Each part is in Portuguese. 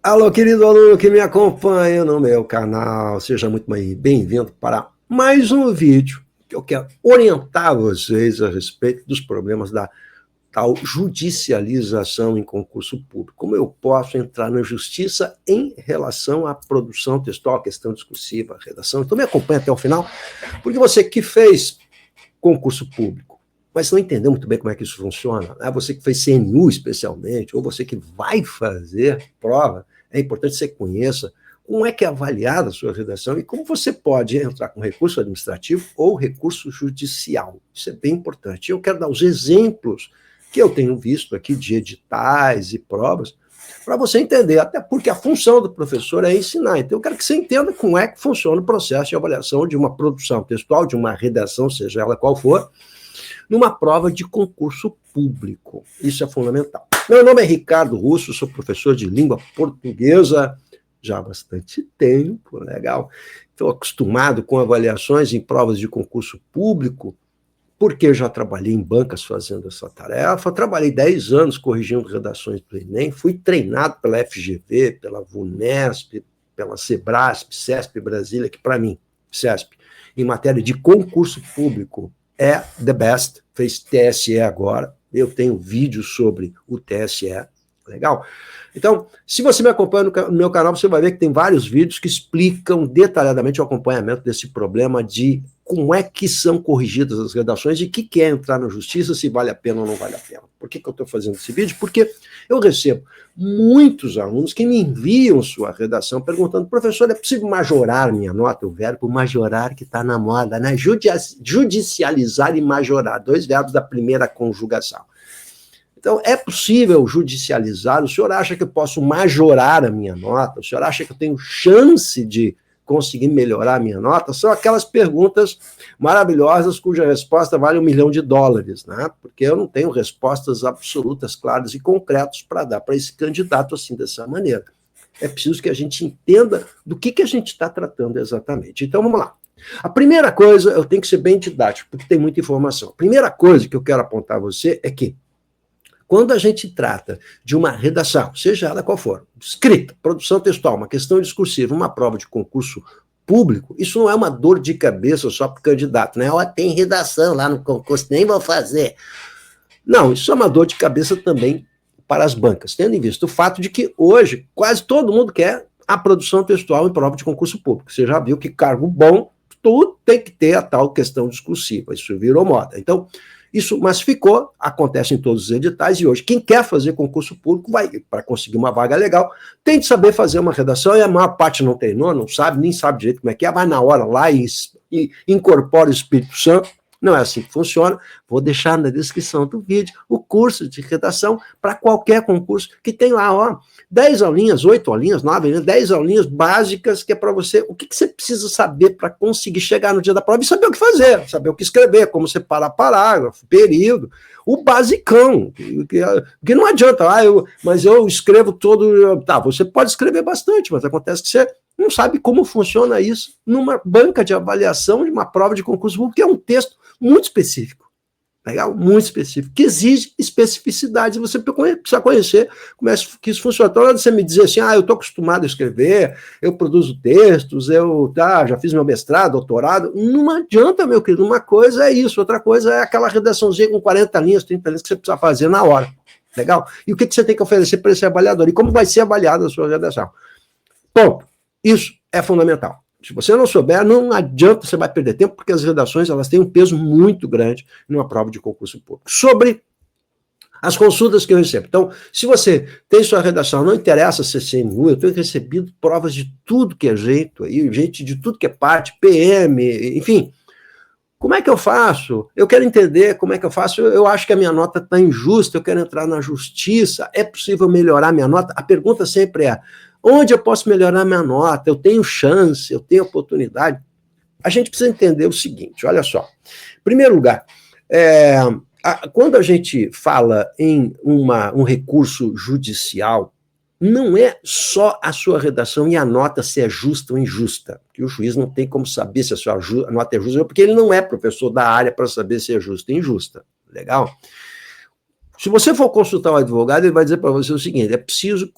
Alô, querido aluno que me acompanha no meu canal, seja muito bem-vindo para mais um vídeo que eu quero orientar vocês a respeito dos problemas da tal judicialização em concurso público. Como eu posso entrar na justiça em relação à produção textual, questão discursiva, redação. Então me acompanha até o final, porque você que fez concurso público, mas não entendeu muito bem como é que isso funciona, né? Você que fez CNU especialmente, ou você que vai fazer prova, é importante que você conheça como é que é avaliada a sua redação e como você pode entrar com recurso administrativo ou recurso judicial. Isso é bem importante. Eu quero dar os exemplos que eu tenho visto aqui de editais e provas para você entender, até porque a função do professor é ensinar. Então, eu quero que você entenda como é que funciona o processo de avaliação de uma produção textual, de uma redação, seja ela qual for, numa prova de concurso público. Isso é fundamental. Meu nome é Ricardo Russo, sou professor de língua portuguesa já há bastante tempo, legal. Estou acostumado com avaliações em provas de concurso público, porque eu já trabalhei em bancas fazendo essa tarefa, trabalhei 10 anos corrigindo redações do Enem, fui treinado pela FGV, pela VUNESP, pela Sebrasp, CESP Brasília, que para mim, CESP, em matéria de concurso público, é the best, fez TSE agora, eu tenho vídeos sobre o TSE, legal? Então, se você me acompanha no meu canal, você vai ver que tem vários vídeos que explicam detalhadamente o acompanhamento desse problema de como é que são corrigidas as redações e o que é entrar na justiça, se vale a pena ou não vale a pena. Por que eu estou fazendo esse vídeo? Porque eu recebo muitos alunos que me enviam sua redação perguntando, professor, é possível majorar minha nota? O verbo majorar que está na moda, né? Judicializar e majorar, dois verbos da primeira conjugação. Então, é possível judicializar? O senhor acha que eu posso majorar a minha nota? O senhor acha que eu tenho chance de conseguir melhorar a minha nota? São aquelas perguntas maravilhosas cuja resposta vale $1 milhão, né? Porque eu não tenho respostas absolutas, claras e concretas para dar para esse candidato assim, dessa maneira. É preciso que a gente entenda do que a gente está tratando exatamente. Então, vamos lá. A primeira coisa, eu tenho que ser bem didático, porque tem muita informação. A primeira coisa que eu quero apontar a você é que quando a gente trata de uma redação, seja ela qual for, escrita, produção textual, uma questão discursiva, uma prova de concurso público, isso não é uma dor de cabeça só para o candidato, né? Ó, tem redação lá no concurso, nem vou fazer. Não, isso é uma dor de cabeça também para as bancas, tendo em vista o fato de que hoje quase todo mundo quer a produção textual em prova de concurso público. Você já viu que cargo bom, tudo tem que ter a tal questão discursiva, isso virou moda. Então, isso massificou, acontece em todos os editais, e hoje quem quer fazer concurso público vai, para conseguir uma vaga legal, tem de saber fazer uma redação, e a maior parte não treinou, não sabe, nem sabe direito como é que é, vai na hora lá e incorpora o Espírito Santo. Não é assim que funciona. Vou deixar na descrição do vídeo o curso de redação para qualquer concurso que tem lá, ó, 10 aulinhas, 8 aulinhas, 9 aulinhas, 10 aulinhas básicas que é para você, o que você precisa saber para conseguir chegar no dia da prova e saber o que fazer, saber o que escrever, como separar parágrafo, período, o basicão, que não adianta, mas eu escrevo todo, tá, você pode escrever bastante, mas acontece que você não sabe como funciona isso numa banca de avaliação de uma prova de concurso público, que é um texto muito específico, legal? Muito específico, que exige especificidade. Você precisa conhecer como é que isso funciona. Então, você me dizer assim, eu estou acostumado a escrever, eu produzo textos, eu já fiz meu mestrado, doutorado, não adianta, meu querido. Uma coisa é isso, outra coisa é aquela redaçãozinha com 40 linhas, 30 linhas que você precisa fazer na hora, legal? E o que você tem que oferecer para esse avaliador? E como vai ser avaliada a sua redação? Ponto. Isso é fundamental. Se você não souber, não adianta, você vai perder tempo, porque as redações elas têm um peso muito grande numa prova de concurso público. Sobre as consultas que eu recebo. Então, se você tem sua redação, não interessa ser CNU, eu tenho recebido provas de tudo que é jeito, aí, gente de tudo que é parte, PM, enfim. Como é que eu faço? Eu quero entender como é que eu faço. Eu acho que a minha nota está injusta, eu quero entrar na justiça. É possível melhorar minha nota? A pergunta sempre é, onde eu posso melhorar minha nota? Eu tenho chance, eu tenho oportunidade. A gente precisa entender o seguinte, olha só. Em primeiro lugar, quando a gente fala em um recurso judicial, não é só a sua redação e a nota se é justa ou injusta, que o juiz não tem como saber se a sua nota é justa, porque ele não é professor da área para saber se é justa ou injusta. Legal? Se você for consultar o advogado, ele vai dizer para você o seguinte: é preciso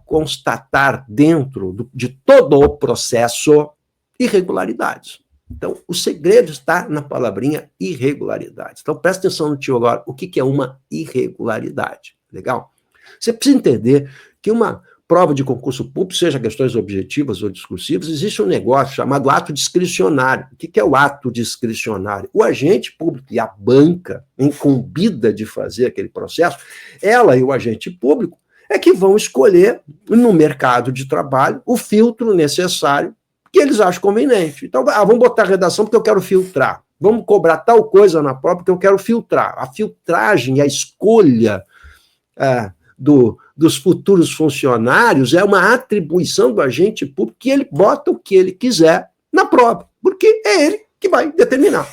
constatar dentro de todo o processo irregularidades. Então, o segredo está na palavrinha irregularidades. Então, presta atenção no tio agora. O que é uma irregularidade? Legal? Você precisa entender que uma prova de concurso público, seja questões objetivas ou discursivas, existe um negócio chamado ato discricionário. O que é o ato discricionário? O agente público e a banca incumbida de fazer aquele processo, ela e o agente público é que vão escolher no mercado de trabalho o filtro necessário que eles acham conveniente. Então, vamos botar a redação porque eu quero filtrar. Vamos cobrar tal coisa na prova porque eu quero filtrar. A filtragem, a escolha dos futuros funcionários é uma atribuição do agente público que ele bota o que ele quiser na prova, porque é ele que vai determinar.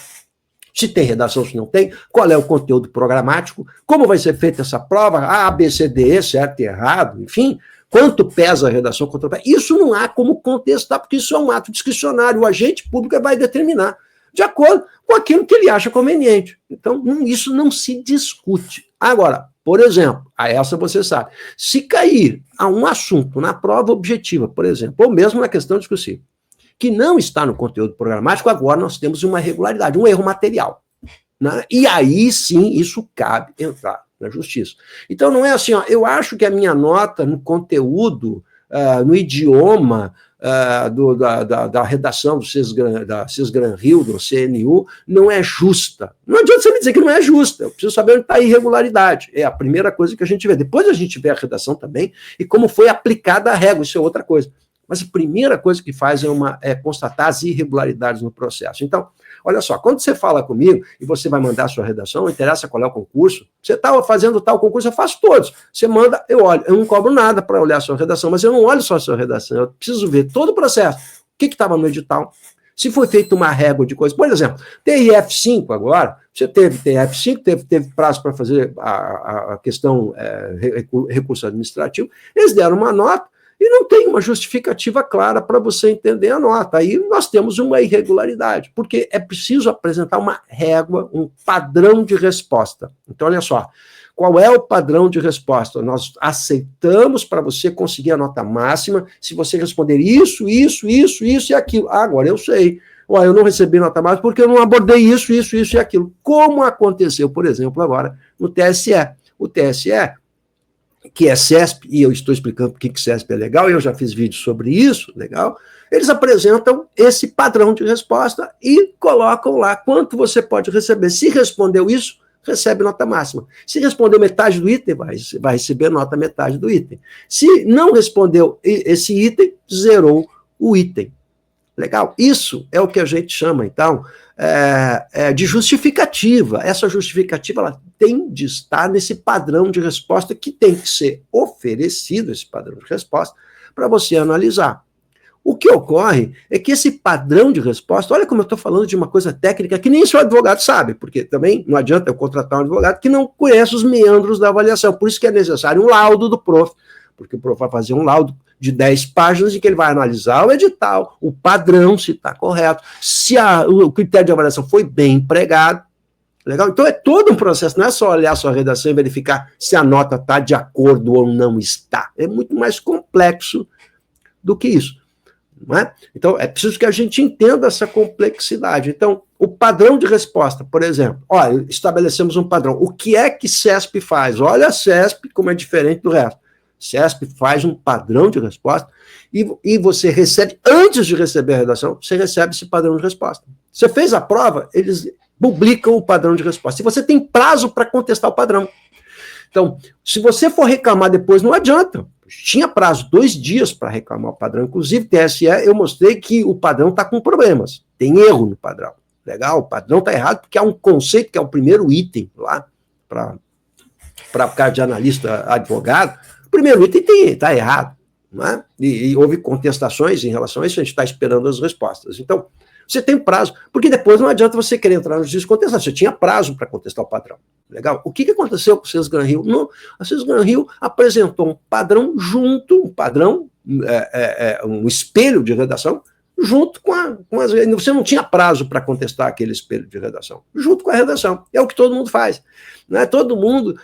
Se tem redação, se não tem, qual é o conteúdo programático, como vai ser feita essa prova, A, B, C, D, E, certo e errado, enfim, quanto pesa a redação, quanto pesa. Isso não há como contestar, porque isso é um ato discricionário, o agente público vai determinar, de acordo com aquilo que ele acha conveniente. Então, isso não se discute. Agora, por exemplo, a essa você sabe, se cair a um assunto na prova objetiva, por exemplo, ou mesmo na questão discursiva, que não está no conteúdo programático, agora nós temos uma irregularidade, um erro material. Né? E aí sim, isso cabe entrar na justiça. Então não é assim, ó, eu acho que a minha nota no conteúdo, no idioma da redação da Cisgran Rio, do CNU, não é justa. Não adianta você me dizer que não é justa, eu preciso saber onde está a irregularidade. É a primeira coisa que a gente vê. Depois a gente vê a redação também e como foi aplicada a régua, isso é outra coisa. Mas a primeira coisa que faz é constatar as irregularidades no processo. Então, olha só, quando você fala comigo e você vai mandar a sua redação, não interessa qual é o concurso, você está fazendo tal concurso, eu faço todos. Você manda, eu olho, eu não cobro nada para olhar a sua redação, mas eu não olho só a sua redação, eu preciso ver todo o processo. O que estava no edital? Se foi feita uma régua de coisa. Por exemplo, TRF5 agora, você teve TRF5, teve prazo para fazer a questão recurso administrativo, eles deram uma nota, e não tem uma justificativa clara para você entender a nota. Aí nós temos uma irregularidade, porque é preciso apresentar uma régua, um padrão de resposta. Então, olha só, qual é o padrão de resposta? Nós aceitamos para você conseguir a nota máxima se você responder isso e aquilo. Agora eu sei. Eu não recebi nota máxima porque eu não abordei isso e aquilo. Como aconteceu, por exemplo, agora no TSE. O TSE, que é CESP, e eu estou explicando por que CESP é legal, eu já fiz vídeo sobre isso, legal, eles apresentam esse padrão de resposta e colocam lá quanto você pode receber. Se respondeu isso, recebe nota máxima. Se respondeu metade do item, vai receber nota metade do item. Se não respondeu esse item, zerou o item. Legal? Isso é o que a gente chama, então, de justificativa. Essa justificativa ela tem de estar nesse padrão de resposta que tem que ser oferecido, esse padrão de resposta, para você analisar. O que ocorre é que esse padrão de resposta, olha como eu estou falando de uma coisa técnica que nem só advogado sabe, porque também não adianta eu contratar um advogado que não conhece os meandros da avaliação, por isso que é necessário um laudo do prof, porque o prof vai fazer um laudo de 10 páginas em que ele vai analisar o edital, o padrão, se está correto, se o critério de avaliação foi bem empregado. Legal? Então é todo um processo, não é só olhar a sua redação e verificar se a nota está de acordo ou não está. É muito mais complexo do que isso. Não é? Então é preciso que a gente entenda essa complexidade. Então, o padrão de resposta, por exemplo, olha, estabelecemos um padrão. O que é que CESP faz? Olha a CESP como é diferente do resto. CESP faz um padrão de resposta e você recebe, antes de receber a redação, você recebe esse padrão de resposta. Você fez a prova, eles publicam o padrão de resposta. E você tem prazo para contestar o padrão. Então, se você for reclamar depois, não adianta. Tinha prazo 2 dias para reclamar o padrão. Inclusive, TSE, eu mostrei que o padrão está com problemas. Tem erro no padrão. Legal? O padrão está errado porque há um conceito que é o primeiro item lá, para o cara de analista advogado. O primeiro item está errado. Não é? E houve contestações em relação a isso, a gente está esperando as respostas. Então, você tem prazo, porque depois não adianta você querer entrar no justiça e contestar, você tinha prazo para contestar o padrão. Legal? O que aconteceu com o Cisgran Rio? Não, a Cisgran Rio apresentou um padrão junto, um padrão, um espelho de redação, junto com as... Você não tinha prazo para contestar aquele espelho de redação, junto com a redação. É o que todo mundo faz. Né? Todo mundo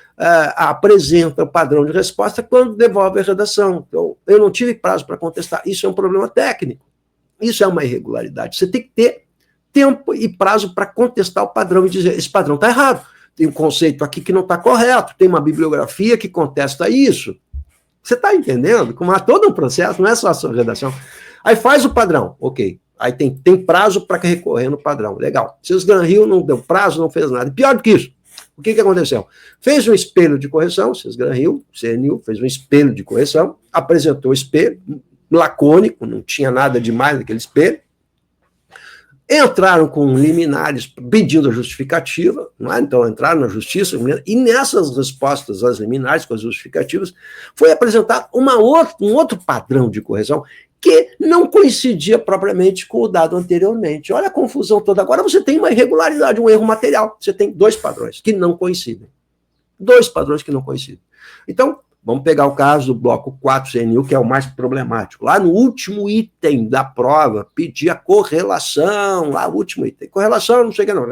apresenta o padrão de resposta quando devolve a redação. Então, eu não tive prazo para contestar. Isso é um problema técnico. Isso é uma irregularidade. Você tem que ter tempo e prazo para contestar o padrão e dizer, esse padrão está errado. Tem um conceito aqui que não está correto. Tem uma bibliografia que contesta isso. Você está entendendo? Como há todo um processo, não é só a sua redação. Aí faz o padrão, ok. Aí tem prazo para recorrer no padrão, legal. Cisgran Hill não deu prazo, não fez nada. E pior do que isso, o que aconteceu? Fez um espelho de correção, Cisgran Hill, CNU, fez um espelho de correção, apresentou o espelho, lacônico, não tinha nada demais naquele espelho. Entraram com liminares pedindo a justificativa, não é? Então entraram na justiça, e nessas respostas às liminares, com as justificativas, foi apresentado um outro padrão de correção que não coincidia propriamente com o dado anteriormente. Olha a confusão toda. Agora você tem uma irregularidade, um erro material. Você tem dois padrões que não coincidem. Dois padrões que não coincidem. Então, vamos pegar o caso do bloco 4 CNU, que é o mais problemático. Lá no último item da prova, pedia correlação, lá o último item. Correlação, não sei o que não.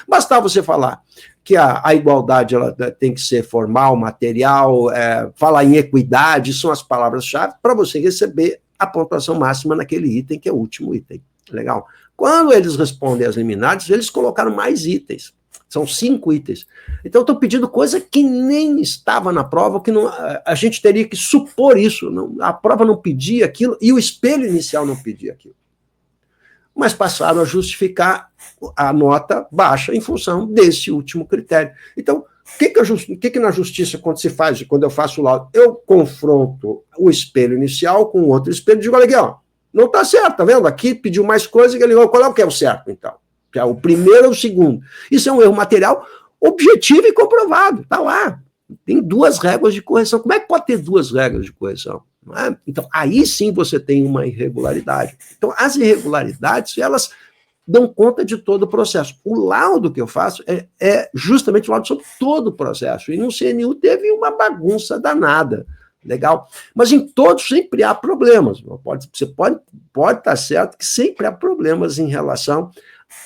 Bastava você falar que a igualdade ela tem que ser formal, material, falar em equidade, são as palavras-chave para você receber a pontuação máxima naquele item, que é o último item. Legal? Quando eles respondem às liminares, eles colocaram mais itens. São 5 itens. Então, estou pedindo coisa que nem estava na prova, que não, a gente teria que supor isso. Não, a prova não pedia aquilo e o espelho inicial não pedia aquilo. Mas passaram a justificar a nota baixa em função desse último critério. Então, o que na justiça, quando se faz, quando eu faço o laudo, eu confronto o espelho inicial com o outro espelho e digo, olha aqui, ó, não está certo, tá vendo? Aqui pediu mais coisa, qual é o que é o certo, então? Que é o primeiro ou o segundo. Isso é um erro material objetivo e comprovado, está lá. Tem 2 réguas de correção. Como é que pode ter 2 regras de correção? Não é? Então, aí sim você tem uma irregularidade. Então, as irregularidades, elas dão conta de todo o processo. O laudo que eu faço é justamente o laudo sobre todo o processo. E no CNU teve uma bagunça danada. Legal? Mas em todos sempre há problemas. Você pode estar certo que sempre há problemas em relação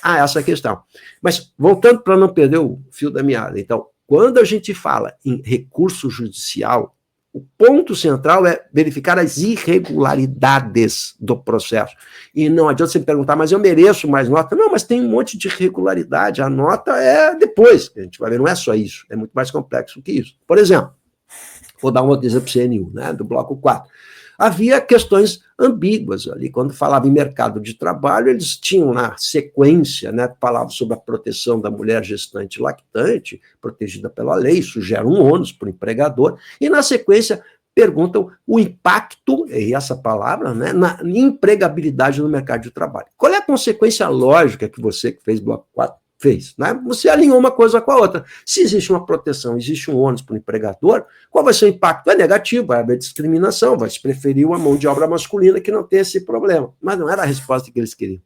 a essa questão. Mas, voltando para não perder o fio da meada, então, quando a gente fala em recurso judicial, o ponto central é verificar as irregularidades do processo. E não adianta você me perguntar, mas eu mereço mais nota? Não, mas tem um monte de irregularidade. A nota é depois, a gente vai ver, não é só isso, é muito mais complexo que isso. Por exemplo, vou dar um outro exemplo CNU, né, do bloco 4. Havia questões ambíguas ali. Quando falava em mercado de trabalho, eles tinham na sequência, né, falava sobre a proteção da mulher gestante e lactante, protegida pela lei, isso gera um ônus para o empregador, e na sequência perguntam o impacto, é essa palavra, né, na empregabilidade no mercado de trabalho. Qual é a consequência lógica que você que fez bloco 4 fez, né? Você alinhou uma coisa com a outra. Se existe uma proteção, existe um ônus para o empregador, qual vai ser o impacto? É negativo, vai haver discriminação, vai se preferir uma mão de obra masculina que não tem esse problema. Mas não era a resposta que eles queriam.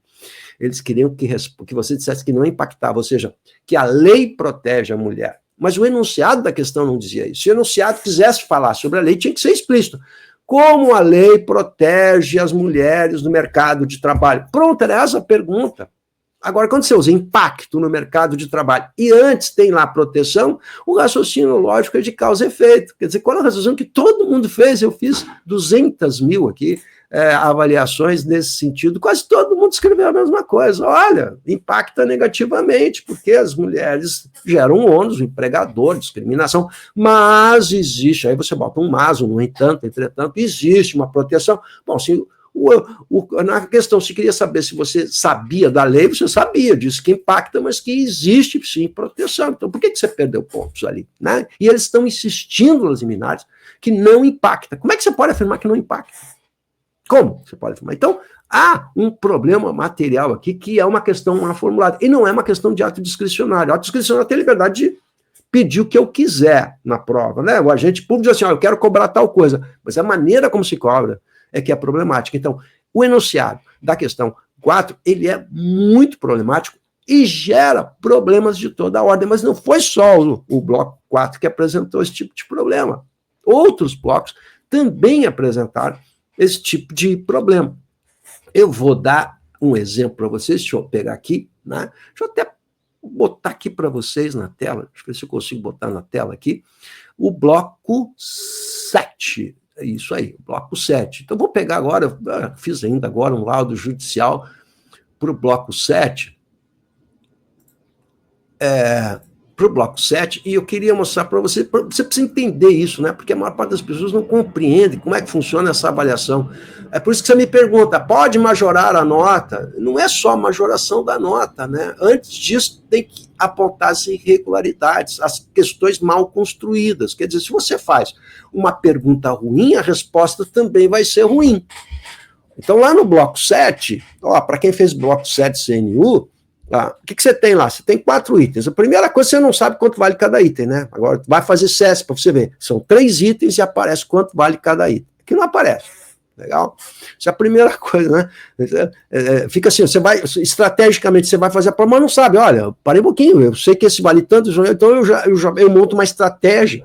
Eles queriam que você dissesse que não impactava, ou seja, que a lei protege a mulher. Mas o enunciado da questão não dizia isso. Se o enunciado quisesse falar sobre a lei, tinha que ser explícito. Como a lei protege as mulheres no mercado de trabalho? Pronto, era essa a pergunta. Agora, quando você usa impacto no mercado de trabalho e antes tem lá proteção, o raciocínio lógico é de causa e efeito. Quer dizer, qual é o raciocínio que todo mundo fez? Eu fiz 200 mil aqui, avaliações nesse sentido. Quase todo mundo escreveu a mesma coisa. Olha, impacta negativamente, porque as mulheres geram um ônus, o empregador, discriminação, mas existe, aí você bota um mas, no entanto, entretanto, existe uma proteção. Bom, se na questão, se queria saber se você sabia da lei, você sabia, disse que impacta, mas que existe sim proteção. Então, por que você perdeu pontos ali? Né? E eles estão insistindo nas liminares que não impacta. Como é que você pode afirmar que não impacta? Como você pode afirmar? Então, há um problema material aqui que é uma questão mal formulada. E não é uma questão de ato discricionário. O ato discricionário tem liberdade de pedir o que eu quiser na prova. Né? O agente público diz assim, eu quero cobrar tal coisa, mas a maneira como se cobra é que é problemática. Então, o enunciado da questão 4, ele é muito problemático e gera problemas de toda a ordem, mas não foi só o bloco 4 que apresentou esse tipo de problema. Outros blocos também apresentaram esse tipo de problema. Eu vou dar um exemplo para vocês, deixa eu pegar aqui, né? Deixa eu até botar aqui para vocês na tela, deixa eu ver se eu consigo botar na tela aqui, o bloco 7. É isso aí, bloco 7. Então, vou pegar agora, fiz ainda agora um laudo judicial para o bloco 7, para o bloco 7, e eu queria mostrar para você precisa entender isso, né? Porque a maior parte das pessoas não compreende como é que funciona essa avaliação. É por isso que você me pergunta, pode majorar a nota? Não é só a majoração da nota, né? Antes disso, tem que apontar as irregularidades, as questões mal construídas. Quer dizer, se você faz uma pergunta ruim, a resposta também vai ser ruim. Então, lá no bloco 7, para quem fez bloco 7 CNU, o que você tem lá? Você tem 4 itens. A primeira coisa, você não sabe quanto vale cada item, né? Agora, vai fazer CES para você ver. São 3 itens e aparece quanto vale cada item. Aqui não aparece. Legal? Isso é a primeira coisa, né? Fica assim, você vai, estrategicamente, você vai fazer a prova, mas não sabe. Olha, parei um pouquinho, eu sei que esse vale tanto, então eu monto uma estratégia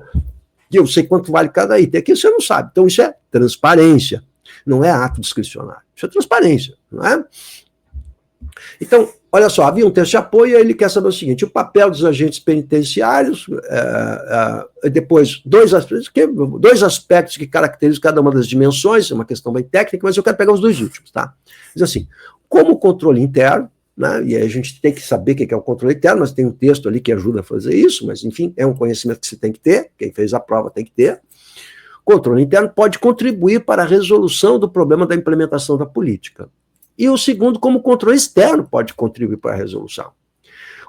e eu sei quanto vale cada item. Aqui você não sabe. Então, isso é transparência. Não é ato discricionário. Isso é transparência, não é? Então, olha só, havia um texto de apoio e ele quer saber o seguinte, o papel dos agentes penitenciários, depois dois aspectos que caracterizam cada uma das dimensões, é uma questão bem técnica, mas eu quero pegar os 2 últimos, tá? Diz assim, como controle interno, né, e aí a gente tem que saber o que é o controle interno, mas tem um texto ali que ajuda a fazer isso, mas enfim, é um conhecimento que você tem que ter, quem fez a prova tem que ter. Controle interno pode contribuir para a resolução do problema da implementação da política. E o segundo, como controle externo pode contribuir para a resolução.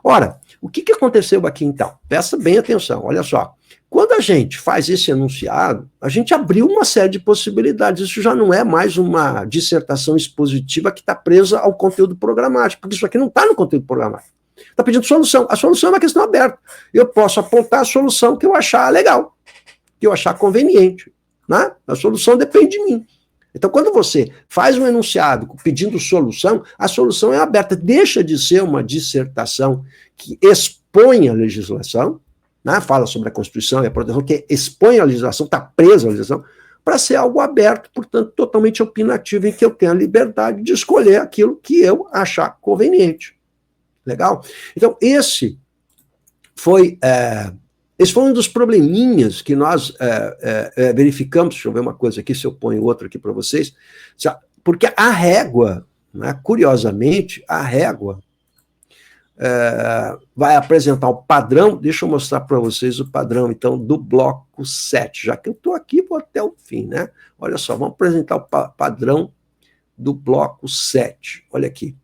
Ora, o que aconteceu aqui então? Presta bem atenção, olha só. Quando a gente faz esse enunciado, a gente abriu uma série de possibilidades. Isso já não é mais uma dissertação expositiva que está presa ao conteúdo programático, porque isso aqui não está no conteúdo programático. Está pedindo solução. A solução é uma questão aberta. Eu posso apontar a solução que eu achar legal, que eu achar conveniente, né? A solução depende de mim. Então, quando você faz um enunciado pedindo solução, a solução é aberta. Deixa de ser uma dissertação que expõe a legislação, né? Fala sobre a Constituição e a proteção, que expõe a legislação, está presa a legislação, para ser algo aberto, portanto, totalmente opinativo, em que eu tenho a liberdade de escolher aquilo que eu achar conveniente. Legal? Então, esse foi um dos probleminhas que nós verificamos. Deixa eu ver uma coisa aqui, se eu ponho outro aqui para vocês. Porque a régua, né, curiosamente, a régua vai apresentar o padrão. Deixa eu mostrar para vocês o padrão, então, do bloco 7. Já que eu estou aqui, vou até o fim, né? Olha só, vamos apresentar o padrão do bloco 7. Olha aqui.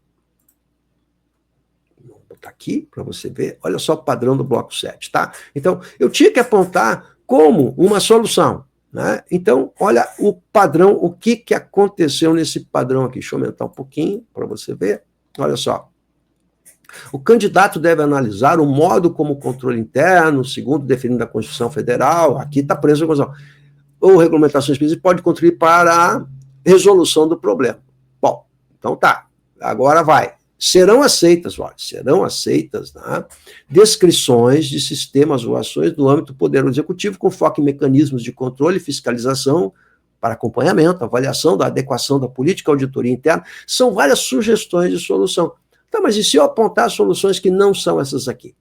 Está aqui para você ver, olha só o padrão do bloco 7, tá? Então, eu tinha que apontar como uma solução, né? Então, olha o padrão, o que aconteceu nesse padrão aqui. Deixa eu aumentar um pouquinho para você ver. Olha só. O candidato deve analisar o modo como o controle interno, segundo definido na Constituição Federal, aqui está preso a Constituição, ou regulamentação específica, pode contribuir para a resolução do problema. Bom, então tá, agora vai. Serão aceitas, né, descrições de sistemas ou ações do âmbito do Poder Executivo com foco em mecanismos de controle e fiscalização para acompanhamento, avaliação da adequação da política, auditoria interna. São várias sugestões de solução. Tá, mas e se eu apontar soluções que não são essas aqui?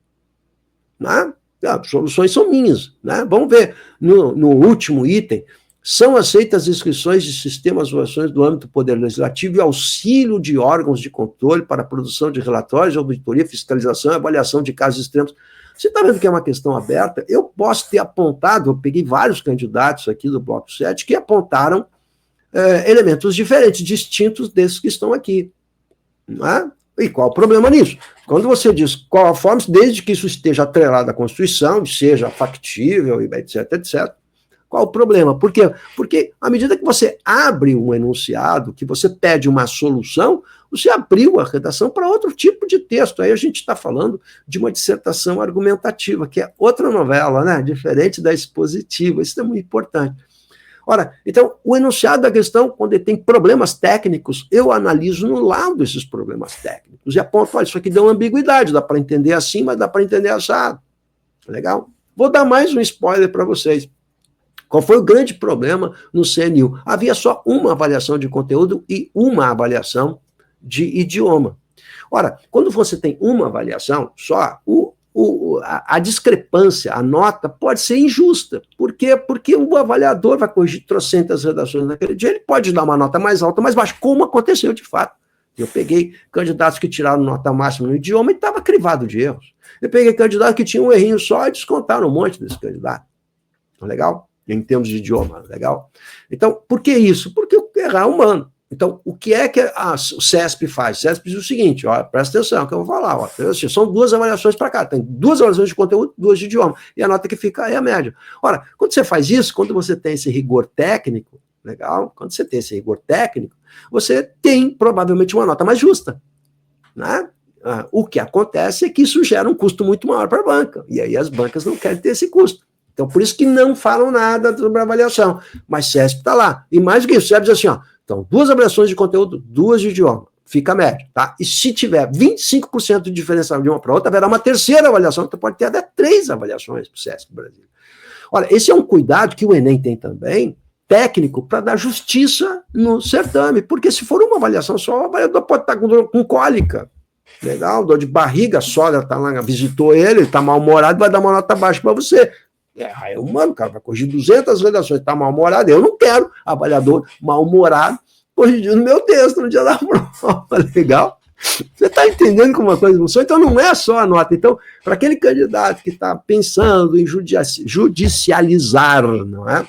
Né? As soluções são minhas. Né? Vamos ver no último item. São aceitas inscrições de sistemas ou ações do âmbito do Poder Legislativo e auxílio de órgãos de controle para a produção de relatórios, auditoria, fiscalização e avaliação de casos extremos. Você está vendo que é uma questão aberta? Eu posso ter apontado, eu peguei vários candidatos aqui do Bloco 7 que apontaram elementos diferentes, distintos desses que estão aqui. Não é? E qual o problema nisso? Quando você diz qual a forma, desde que isso esteja atrelado à Constituição, seja factível, etc, etc., qual o problema? Por quê? Porque à medida que você abre um enunciado, que você pede uma solução, você abriu a redação para outro tipo de texto. Aí a gente está falando de uma dissertação argumentativa, que é outra novela, né? Diferente da expositiva. Isso é muito importante. Ora, então, o enunciado da questão, quando ele tem problemas técnicos, eu analiso no lado esses problemas técnicos e aponto, olha, isso aqui deu uma ambiguidade, dá para entender assim, mas dá para entender assado. Legal? Vou dar mais um spoiler para vocês. Qual foi o grande problema no CNU? Havia só uma avaliação de conteúdo e uma avaliação de idioma. Ora, quando você tem uma avaliação só, a discrepância, a nota pode ser injusta. Por quê? Porque o avaliador vai corrigir trocentas redações naquele dia, ele pode dar uma nota mais alta, mais baixa, como aconteceu de fato. Eu peguei candidatos que tiraram nota máxima no idioma e estava crivado de erros. Eu peguei candidatos que tinham um errinho só e descontaram um monte desse candidato. Legal? Em termos de idioma, legal? Então, por que isso? Porque errar é humano. Então, o que é que o CESP faz? O CESP diz o seguinte, ó, presta atenção, que eu vou falar. Ó, são 2 avaliações para cá, tem 2 avaliações de conteúdo, 2 de idioma, e a nota que fica é a média. Ora, quando você faz isso, quando você tem esse rigor técnico, legal? Quando você tem esse rigor técnico, você tem provavelmente uma nota mais justa, né? O que acontece é que isso gera um custo muito maior para a banca, e aí as bancas não querem ter esse custo. Então, por isso que não falam nada sobre a avaliação, mas CESP está lá. E mais do que isso, CESP diz assim, ó, então, 2 avaliações de conteúdo, 2 de idioma, fica médio, tá? E se tiver 25% de diferença de uma para outra, haverá uma terceira avaliação, então pode ter até 3 avaliações para o CESP Brasil. Olha, esse é um cuidado que o Enem tem também, técnico, para dar justiça no certame, porque se for uma avaliação só, o avaliador pode estar com cólica, legal, dor de barriga, a sogra está lá, visitou ele está mal-humorado, vai dar uma nota baixa para você. É humano, cara, vai corrigir 200 redações, está mal-humorado, eu não quero avaliador mal-humorado corrigindo meu texto no dia da prova, legal? Você está entendendo como uma coisa funciona? Então não é só a nota. Então, para aquele candidato que está pensando em judicializar, não é?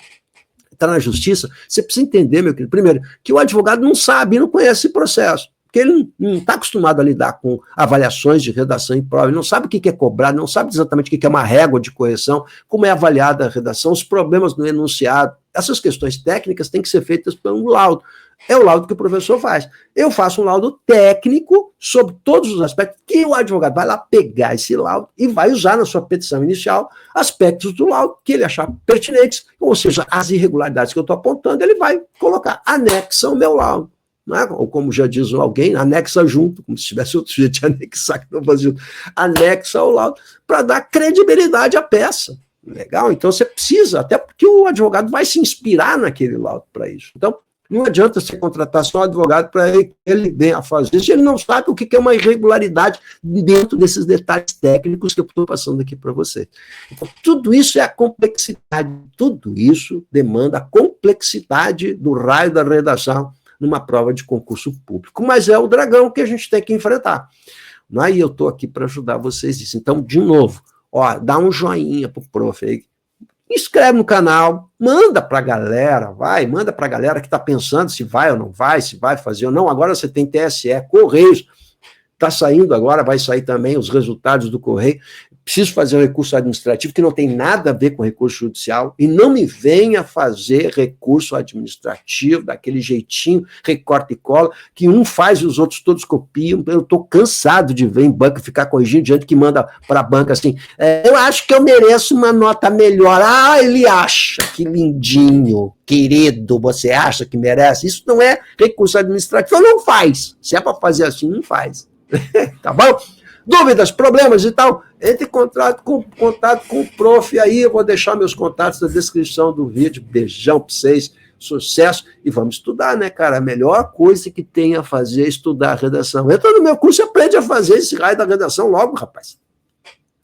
Está na justiça, você precisa entender, meu querido, primeiro, que o advogado não sabe, não conhece esse processo, porque ele não está acostumado a lidar com avaliações de redação em prova, ele não sabe o que é cobrado, não sabe exatamente o que é uma régua de correção, como é avaliada a redação, os problemas no enunciado. Essas questões técnicas têm que ser feitas por um laudo. É o laudo que o professor faz. Eu faço um laudo técnico sobre todos os aspectos, que o advogado vai lá pegar esse laudo e vai usar na sua petição inicial aspectos do laudo que ele achar pertinentes, ou seja, as irregularidades que eu estou apontando, ele vai colocar, anexa ao meu laudo. Não é? Ou como já diz alguém, anexa junto, como se tivesse outro jeito de anexar, que não fazia, anexa ao laudo, para dar credibilidade à peça. Legal? Então você precisa, até porque o advogado vai se inspirar naquele laudo para isso. Então, não adianta você contratar só um advogado para ele venha fazer isso, ele não sabe o que é uma irregularidade dentro desses detalhes técnicos que eu estou passando aqui para você. Então, tudo isso é a complexidade, tudo isso demanda a complexidade do raio da redação numa prova de concurso público. Mas é o dragão que a gente tem que enfrentar. E eu estou aqui para ajudar vocês nisso. Então, de novo, ó, dá um joinha pro prof aí, inscreve no canal, manda para a galera, manda para a galera que está pensando se vai ou não vai, se vai fazer ou não. Agora você tem TSE, Correios, está saindo agora, vai sair também os resultados do Correio. Preciso fazer um recurso administrativo que não tem nada a ver com recurso judicial, e não me venha fazer recurso administrativo daquele jeitinho, recorta e cola, que um faz e os outros todos copiam. Eu estou cansado de ver em banca ficar corrigindo diante que manda para a banca assim, eu acho que eu mereço uma nota melhor. Ele acha, que lindinho, querido, você acha que merece? Isso não é recurso administrativo, não faz. Se é para fazer assim, não faz. Tá bom? Dúvidas, problemas e tal, entre em contato com o prof aí, eu vou deixar meus contatos na descrição do vídeo. Beijão para vocês, sucesso, e vamos estudar, né, cara? A melhor coisa que tem a fazer é estudar a redação. Entra no meu curso e aprende a fazer esse raio da redação logo, rapaz.